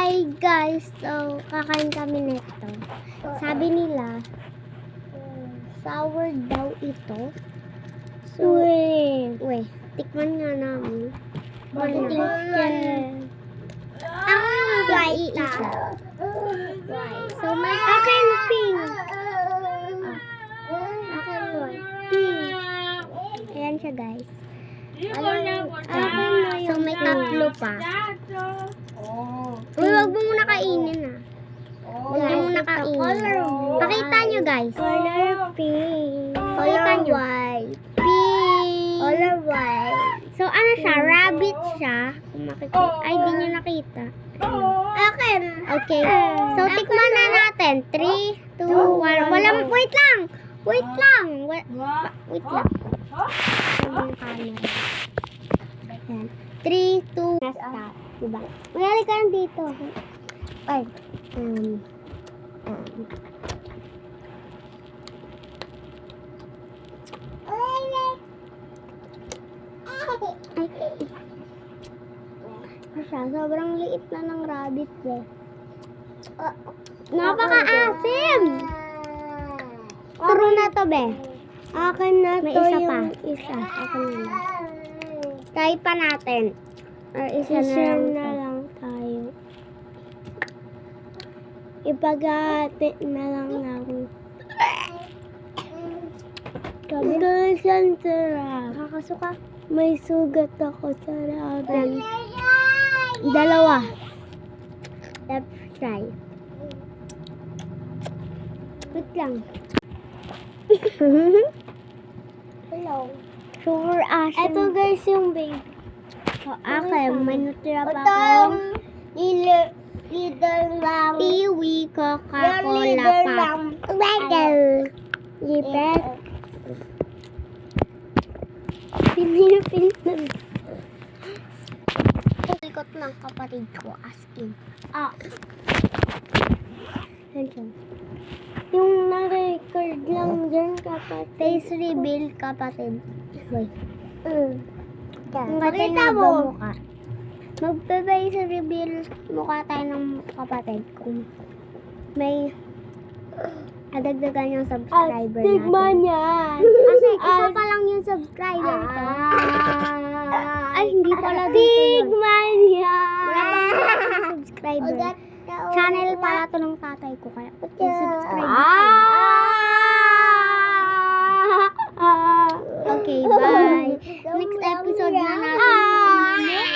Hi guys, so kakain kami nito. Sabi nila, sour daw ito. So, tikman nga namin. Ako yung white isa. So, may akin pink. Akin white. Pink. Ayan siya guys. So, may tatlo pa. Uy, wag mo muna kainin ah. Wag mo muna kainin. Pakita nyo guys. Color pink. Color white. Pink. Color white. So, ano siya? Rabbit siya. Kung makikita. Ay, di nyo nakita. Akin. Okay. So, tikman na natin. 3, 2, 1. Walang, wait lang. Wait lang. Wait lang. Yung camera. Ayan. 3, 2, stop. Diba? Mayali ka lang dito. Ay. Sobrang liit na ng rabbit eh. Napaka-asim! Turo na to, be. Akin na may to isa pa. Isa. Akin na. Try pa natin. Or isa na lang tayo. Ipagati na lang namin. Guys, ang sarap. Kakasuka. May sugat ako sa rabbit. Dalawa. Let's try. Wait lang. Hello. Sugar ash. Ito guys yung baby. Okay, may natira pa ako. Leader lang. Piwi, Coca-Cola pa. Leader. Leader. Pinipin. Ikot ng kapatid ko, asking. Yung na-record lang dyan, kapatid. Face reveal, kapatid. Wait. Pakita mo. Magpe-face reveal mukha tayo ng kapatid kung may adagdagan yung subscriber natin. Tigman yan. Kasi isa pa lang yung subscriber ko. Ay, hindi pala dito yun. Tigman yan. Wala pang subscriber. Channel pala to ng tatay ko. Kaya subscribe ko. Okay, bye. Next episode na natin.